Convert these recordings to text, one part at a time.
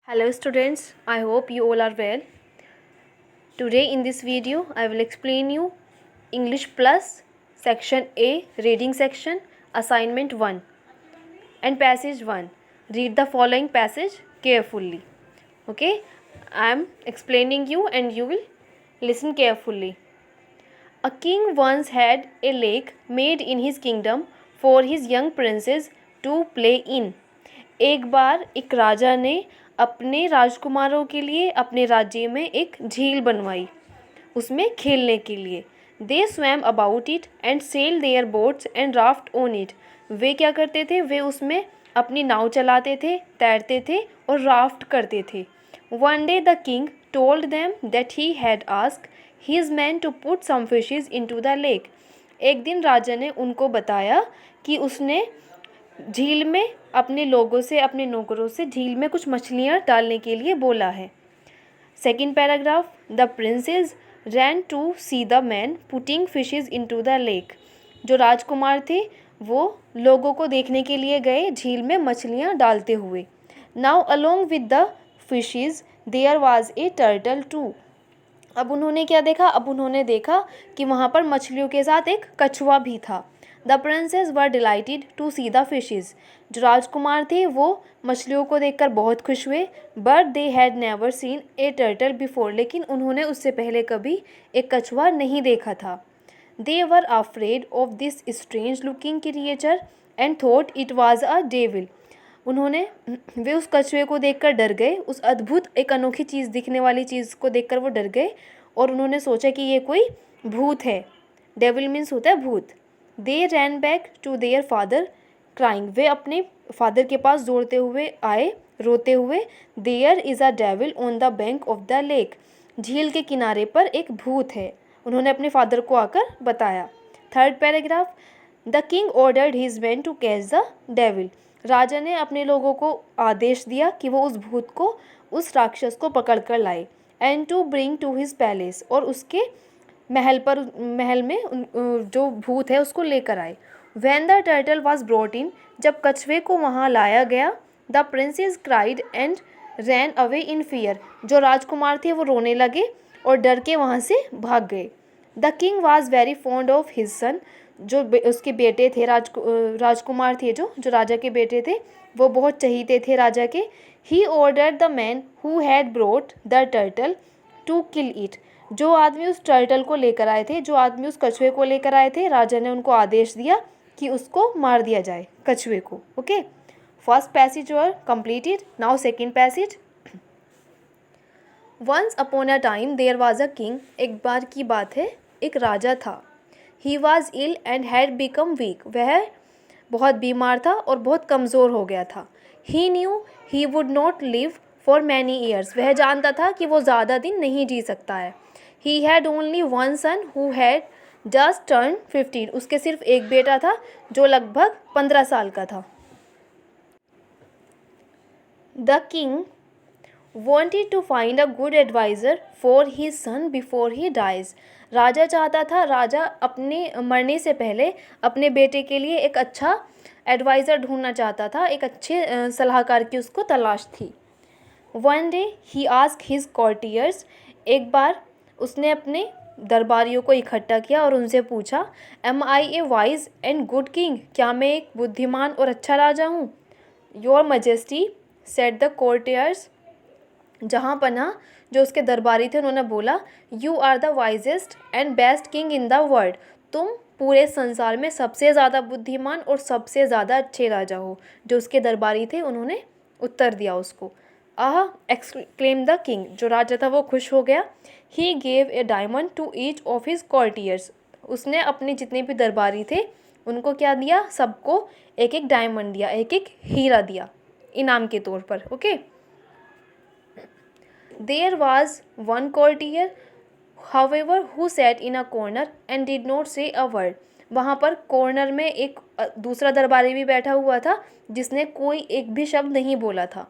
Hello students, I hope you all are well. Today in this video I will explain you English Plus section A reading section assignment 1 and passage 1. Read the following passage carefully. Okay, I am explaining you and you will listen carefully. A king once had a lake made in his kingdom for his young princes to play in. एक बार एक राजा ने अपने राजकुमारों के लिए अपने राज्य में एक झील बनवाई उसमें खेलने के लिए. They swam about it and sail their boats and raft on it. वे क्या करते थे, वे उसमें अपनी नाव चलाते थे, तैरते थे और राफ्ट करते थे. One day the king told them that he had asked his man to put some fishes into the lake. एक दिन राजा ने उनको बताया कि उसने झील में अपने लोगों से, अपने नौकरों से झील में कुछ मछलियाँ डालने के लिए बोला है. Second paragraph. The princes ran to see the man putting fishes into the lake. जो राजकुमार थे वो लोगों को देखने के लिए गए झील में मछलियाँ डालते हुए. Now along with the fishes there was a turtle too. अब उन्होंने क्या देखा, अब उन्होंने देखा कि वहाँ पर मछलियों के साथ एक कछुआ भी था. The princes were delighted to see the fishes. जो राजकुमार थे वो मछलियों को देखकर बहुत खुश हुए. But they had never seen A turtle before. लेकिन उन्होंने उससे पहले कभी एक कछुआ नहीं देखा था. They were afraid of this strange looking creature and thought it was a devil. वे उस कछुए को देखकर डर गए. उस अद्भुत एक अनोखी चीज़, दिखने वाली चीज़ को देखकर वो डर गए और उन्होंने सोचा कि ये कोई भूत है. डेविल मीन्स होता है भूत. They ran back to their father crying. वे अपने फादर के पास दौड़ते हुए आए, रोते हुए. There is a devil on the bank of the lake. झील के किनारे पर एक भूत है. उन्होंने अपने फादर को आकर बताया. Third paragraph. The king ordered his man to catch the devil. राजा ने अपने लोगों को आदेश दिया कि वो उस भूत को, उस राक्षस को पकड़ कर लाए. And to bring to his palace. और उसके महल में जो भूत है उसको लेकर आए. When the turtle was brought in. जब कछुए को वहाँ लाया गया. The princess cried and ran away in fear. जो राजकुमार थे वो रोने लगे और डर के वहाँ से भाग गए. The king was very fond of his son. जो उसके बेटे थे, राजकुमार थे, जो राजा के बेटे थे, वो बहुत चहीते थे राजा के. He ordered the man who had brought the turtle to kill it. जो आदमी उस टर्टल को लेकर आए थे, जो आदमी उस कछुए को लेकर आए थे, राजा ने उनको आदेश दिया कि उसको मार दिया जाए, कछुए को. Okay, first passage were completed. Now second passage. Once upon a time there was a king. एक बार की बात है, एक राजा था. He was ill and had become weak. वह बहुत बीमार था और बहुत कमज़ोर हो गया था. He knew he would not live for many years. वह जानता था कि वो ज़्यादा दिन नहीं जी सकता है. He had only one son who had just turned 15. उसके सिर्फ एक बेटा था जो लगभग 15 साल का था. The king wanted to find a good advisor for his son before he dies. राजा चाहता था, राजा अपने मरने से पहले अपने बेटे के लिए एक अच्छा एडवाइज़र ढूंढना चाहता था, एक अच्छे सलाहकार की उसको तलाश थी. One day he asked his courtiers. एक बार उसने अपने दरबारियों को इकट्ठा किया और उनसे पूछा, am I a wise and good king. क्या मैं एक बुद्धिमान और अच्छा राजा हूँ? Your majesty said the courtiers. जहाँ पना जो उसके दरबारी थे उन्होंने बोला, you are the wisest and best king in the world. तुम पूरे संसार में सबसे ज़्यादा बुद्धिमान और सबसे ज़्यादा अच्छे राजा हो. जो उसके दरबारी थे उन्होंने उत्तर दिया उसको. Ah, exclaim the king. जो राजा था वो खुश हो गया. He gave a diamond to each of his courtiers. उसने अपने जितने भी दरबारी थे उनको क्या दिया, सबको एक एक डायमंड दिया, एक एक हीरा दिया इनाम के तौर पर. Okay. There was one courtier, however, who sat in a corner and did not say a word. वहाँ पर कॉर्नर में एक दूसरा दरबारी भी बैठा हुआ था जिसने कोई एक भी शब्द नहीं बोला था.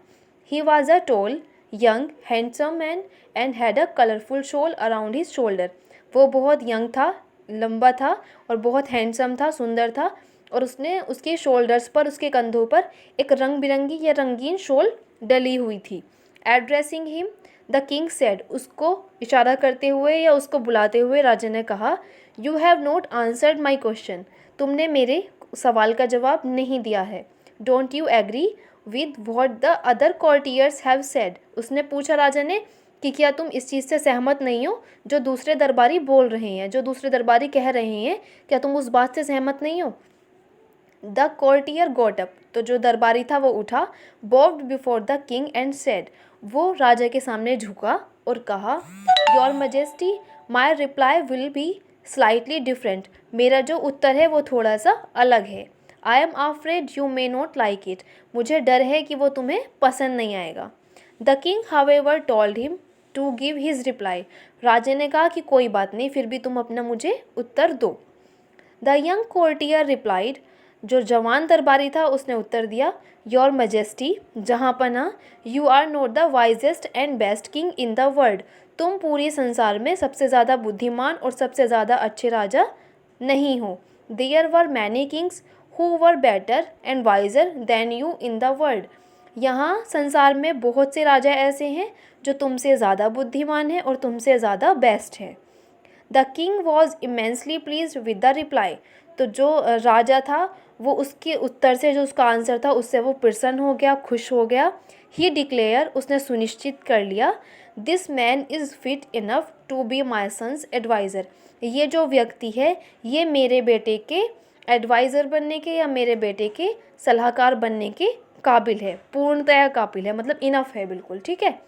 He was a tall, young, handsome man and had a colorful shawl around his shoulder. वो बहुत यंग था, लंबा था और बहुत हैंडसम था, सुंदर था. और उसने उसके शोल्डर्स पर, उसके कंधों पर एक रंग बिरंगी या रंगीन शॉल डली हुई थी. Addressing him the king said, उसको इशारा करते हुए या उसको बुलाते हुए राजा ने कहा, you have not answered my question, तुमने मेरे सवाल का जवाब नहीं दिया है। Don't you agree with what the other courtiers have said, उसने पूछा राजा ने कि क्या तुम इस चीज़ से सहमत नहीं हो जो दूसरे दरबारी बोल रहे हैं, जो दूसरे दरबारी कह रहे हैं, क्या तुम उस बात से सहमत नहीं हो। द कोर्टियर गॉट अप, तो जो दरबारी था वो उठा, bowed before the king and said, वो राजा के सामने झुका और कहा, your majesty my reply will be slightly different, मेरा जो उत्तर है वो थोड़ा सा अलग है। I am afraid you may not like it, मुझे डर है कि वो तुम्हें पसंद नहीं आएगा। The king however told him to give his reply, राजा ने कहा कि कोई बात नहीं, फिर भी तुम अपना मुझे उत्तर दो। द यंग कोर्टियर रिप्लाइड, जो जवान दरबारी था उसने उत्तर दिया, योर मजेस्टी जहाँपना, you are not the wisest and best king in the world, तुम पूरे संसार में सबसे ज़्यादा बुद्धिमान और सबसे ज़्यादा अच्छे राजा नहीं हो। There were many kings who were better and wiser than you in the world, यहाँ संसार में बहुत से राजा ऐसे हैं जो तुमसे ज़्यादा बुद्धिमान हैं और तुमसे ज़्यादा बेस्ट हैं। The king was immensely please with the reply, तो जो राजा था वो उसके उत्तर से, जो उसका आंसर था उससे वो प्रसन्न हो गया, खुश हो गया। ही डिक्लेयर, उसने सुनिश्चित कर लिया, this man is fit enough to be my son's adviser, ये जो व्यक्ति है ये मेरे बेटे के एडवाइज़र बनने के या मेरे बेटे के सलाहकार बनने के काबिल है, पूर्णतया काबिल है, मतलब इनफ है बिल्कुल, ठीक है।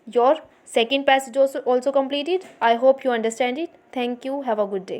Your second passage also completed. I hope you understand it. Thank you. Have a good day.